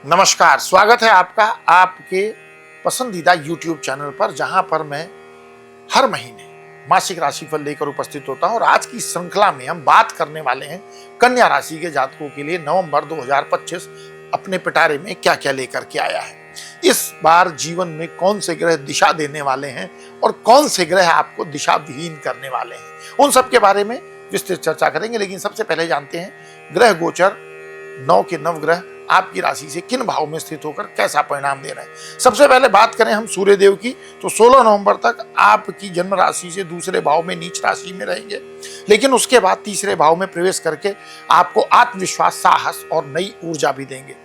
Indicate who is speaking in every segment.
Speaker 1: नमस्कार, स्वागत है आपका आपके पसंदीदा YouTube चैनल पर, जहां पर मैं हर महीने मासिक राशिफल लेकर उपस्थित होता हूं। और आज की श्रृंखला में हम बात करने वाले हैं कन्या राशि के जातकों के लिए नवंबर 2025 अपने पिटारे में क्या क्या लेकर के आया है। इस बार जीवन में कौन से ग्रह दिशा देने वाले हैं और कौन से ग्रह आपको दिशा विहीन करने वाले हैं, उन सब के बारे में विस्तृत चर्चा करेंगे। लेकिन सबसे पहले जानते हैं ग्रह गोचर 9 के नवग्रह आपकी राशि से किन भाव में स्थित होकर कैसा परिणाम दे रहे हैं। सबसे पहले बात करें हम सूर्य देव की, तो 16 नवंबर तक आपकी जन्म राशि से दूसरे भाव में नीच राशि में रहेंगे, लेकिन उसके बाद तीसरे भाव में प्रवेश करके आपको आत्मविश्वास, साहस और नई ऊर्जा भी देंगे।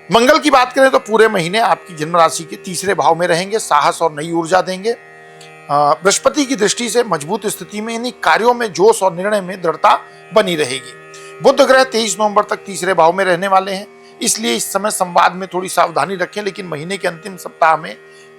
Speaker 1: मंगल की बात करें तो पूरे महीने आपकी जन्म राशि के तीसरे भाव में रहेंगे, साहस और नई ऊर्जा देंगे। बृहस्पति की दृष्टि से मजबूत स्थिति में, इन्हीं कार्यों में जोश और निर्णय में दृढ़ता बनी रहेगी। बुध ग्रह 23 नवंबर तक तीसरे भाव में रहने वाले हैं, इसलिए इस समय संवाद में थोड़ी सावधानी रखें, लेकिन महीने के अंतिम सप्ताह में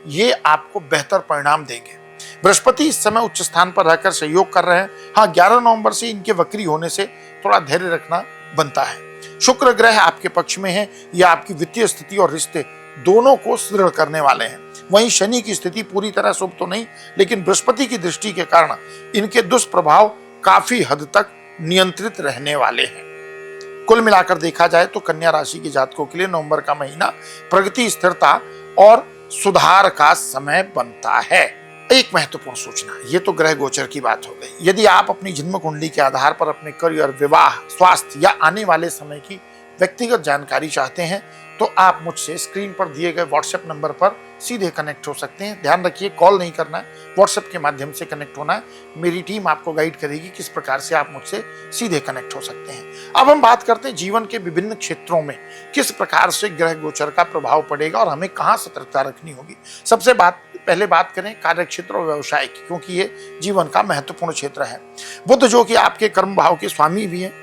Speaker 1: ये आपको बेहतर परिणाम देंगे। बृहस्पति इस समय उच्च स्थान पर रहकर सहयोग कर रहे हैं। हाँ, 11 नवंबर से इनके वक्री होने से थोड़ा धैर्य रखना बनता है। शुक्र ग्रह आपके पक्ष में है, यह आपकी वित्तीय स्थिति और रिश्ते दोनों को सुदृढ़ करने वाले हैं। वहीं शनि की स्थिति पूरी तरह शुभ तो नहीं, लेकिन बृहस्पति की दृष्टि के कारण इनके दुष्प्रभाव काफी हद तक नियंत्रित रहने वाले हैं। कुल मिलाकर देखा जाए तो कन्या राशि के जातकों के लिए नवंबर का महीना प्रगति, स्थिरता और सुधार का समय बनता है। एक महत्वपूर्ण सूचना, ये तो ग्रह गोचर की बात हो गई। यदि आप अपनी जन्म कुंडली के आधार पर अपने करियर, विवाह, स्वास्थ्य या आने वाले समय की व्यक्तिगत जानकारी चाहते हैं तो आप मुझसे स्क्रीन पर दिए गए व्हाट्सएप नंबर पर सीधे कनेक्ट हो सकते हैं। ध्यान रखिए, कॉल नहीं करना है, व्हाट्सएप के माध्यम से कनेक्ट होना है। मेरी टीम आपको गाइड करेगी किस प्रकार से आप मुझसे सीधे कनेक्ट हो सकते हैं। अब हम बात करते हैं जीवन के विभिन्न क्षेत्रों में किस प्रकार से ग्रह गोचर का प्रभाव पड़ेगा और हमें कहाँ सतर्कता रखनी होगी। सबसे पहले बात करें कार्य क्षेत्र और व्यवसाय की, क्योंकि ये जीवन का महत्वपूर्ण क्षेत्र है। बुध जो कि आपके कर्म भाव के स्वामी भी हैं,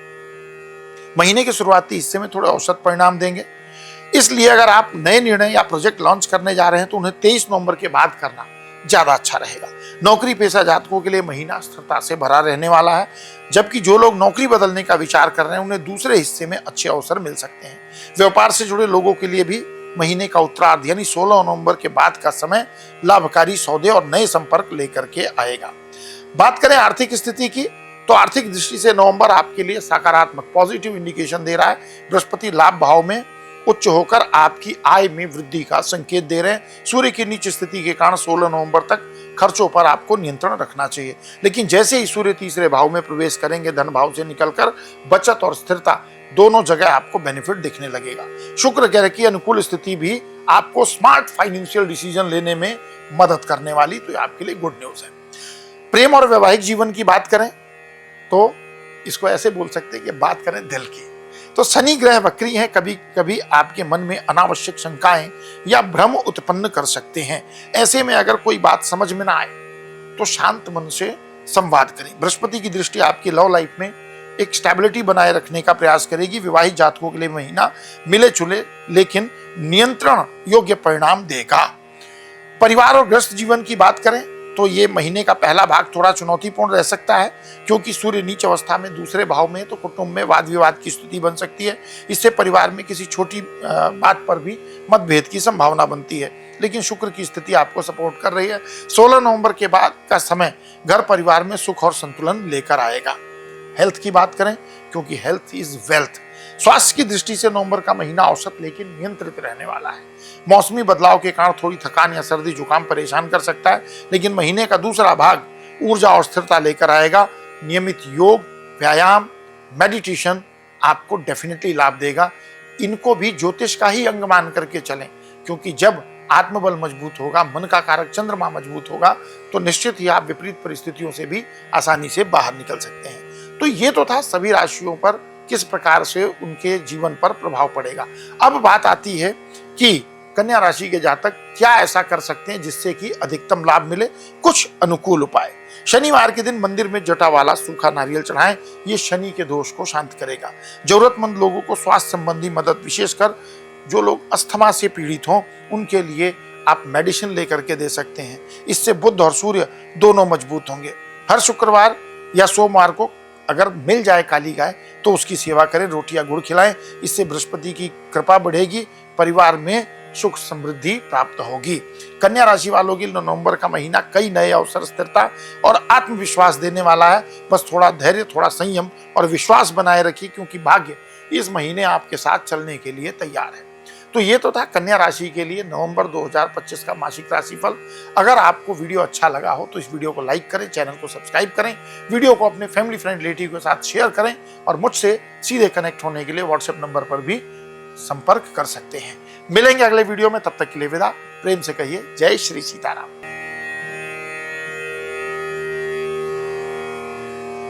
Speaker 1: महीने के शुरुआती हिस्से में थोड़े औसत परिणाम देंगे। इसलिए अगर आप नए निर्णय या प्रोजेक्ट लॉन्च करने जा रहे हैं तो उन्हें 23 नवंबर के बाद करना ज्यादा अच्छा रहेगा। नौकरी पेशा जातकों के लिए महीना स्थिरता से भरा रहने वाला है, जबकि जो लोग नौकरी बदलने का विचार कर रहे हैं उन्हें दूसरे हिस्से में अच्छे अवसर मिल सकते हैं। व्यापार से जुड़े लोगों के लिए भी महीने का उत्तरार्ध यानी 16 नवंबर के बाद का समय लाभकारी सौदे और नए संपर्क लेकर के आएगा। बात करें आर्थिक स्थिति की, तो आर्थिक दृष्टि से नवंबर आपके लिए सकारात्मक पॉजिटिव इंडिकेशन दे रहा है। बृहस्पति लाभ भाव में उच्च होकर आपकी आय में वृद्धि का संकेत दे रहे हैं। सूर्य की नीच स्थिति के कारण 16 नवंबर तक खर्चों पर आपको नियंत्रण रखना चाहिए, लेकिन जैसे ही सूर्य तीसरे भाव में प्रवेश करेंगे, धन भाव से निकलकर बचत और स्थिरता दोनों जगह आपको बेनिफिट दिखने लगेगा। शुक्र ग्रह की अनुकूल स्थिति भी आपको स्मार्ट फाइनेंशियल डिसीजन लेने में मदद करने वाली, तो आपके लिए गुड न्यूज है। प्रेम और वैवाहिक जीवन की बात करें तो इसको ऐसे बोल सकते हैं कि बात करें दिल की, तो शनि ग्रह वक्री हैं, कभी कभी आपके मन में अनावश्यक शंकाएं या भ्रम उत्पन्न कर सकते हैं। ऐसे में अगर कोई बात समझ में ना आए तो शांत मन से संवाद करें। बृहस्पति की दृष्टि आपकी लव लाइफ में एक स्टेबिलिटी बनाए रखने का प्रयास करेगी। विवाहित जातकों के लिए महीना मिले जुले लेकिन नियंत्रण योग्य परिणाम देगा। परिवार और गृहस्थ जीवन की बात करें तो ये महीने का पहला भाग थोड़ा चुनौतीपूर्ण रह सकता है, क्योंकि सूर्य नीच अवस्था में दूसरे भाव में, तो कुटुंब में वाद विवाद की स्थिति बन सकती है। इससे परिवार में किसी छोटी बात पर भी मतभेद की संभावना बनती है, लेकिन शुक्र की स्थिति आपको सपोर्ट कर रही है। 16 नवंबर के बाद का समय घर परिवार में सुख और संतुलन लेकर आएगा। हेल्थ की बात करें, क्योंकि हेल्थ इज वेल्थ। स्वास्थ्य की दृष्टि से नवंबर का महीना औसत लेकिन नियंत्रित रहने वाला है। मौसमी बदलाव के कारण थोड़ी थकान या सर्दी जुकाम परेशान कर सकता है, लेकिन महीने का दूसरा भाग ऊर्जा और स्थिरता लेकर आएगा। नियमित योग, व्यायाम, मेडिटेशन आपको डेफिनेटली लाभ देगा। इनको भी ज्योतिष का ही अंग मान करके चलें, क्योंकि जब आत्मबल मजबूत होगा, मन का कारक चंद्रमा मजबूत होगा, तो निश्चित ही आप विपरीत परिस्थितियों से भी आसानी से बाहर निकल सकते हैं। तो ये तो था सभी राशियों पर किस प्रकार से उनके जीवन पर प्रभाव पड़ेगा। अब बात आती है कि कन्या राशि के जातक क्या ऐसा कर सकते हैं जिससे कि अधिकतम लाभ मिले। कुछ अनुकूल उपाय, शनिवार के दिन मंदिर में जटा वाला सूखा नारियल चढ़ाएं, ये शनि के दोष को शांत करेगा। जरूरतमंद लोगों को स्वास्थ्य संबंधी मदद, विशेषकर जो लोग अस्थमा से पीड़ित हों उनके लिए आप मेडिसिन लेकर के दे सकते हैं। इससे बुध और सूर्य दोनों मजबूत होंगे। हर शुक्रवार या सोमवार को अगर मिल जाए काली गाय तो उसकी सेवा करें, रोटियां गुड़ खिलाएं। इससे बृहस्पति की कृपा बढ़ेगी, परिवार में सुख समृद्धि प्राप्त होगी। कन्या राशि वालों के लिए नवंबर का महीना कई नए अवसर, स्थिरता और आत्मविश्वास देने वाला है। बस थोड़ा धैर्य, थोड़ा संयम और विश्वास बनाए रखिए, क्योंकि भाग्य इस महीने आपके साथ चलने के लिए तैयार है। तो ये तो था कन्या राशि के लिए नवंबर 2025 का मासिक राशिफल। अगर आपको वीडियो अच्छा लगा हो तो इस वीडियो को लाइक करें, चैनल को सब्सक्राइब करें, वीडियो को अपने फैमिली फ्रेंड रिलेटिव के साथ शेयर करें और मुझसे सीधे कनेक्ट होने के लिए व्हाट्सएप नंबर पर भी संपर्क कर सकते हैं। मिलेंगे अगले वीडियो में, तब तक के लिए विदा। प्रेम से कहिए जय श्री सीताराम।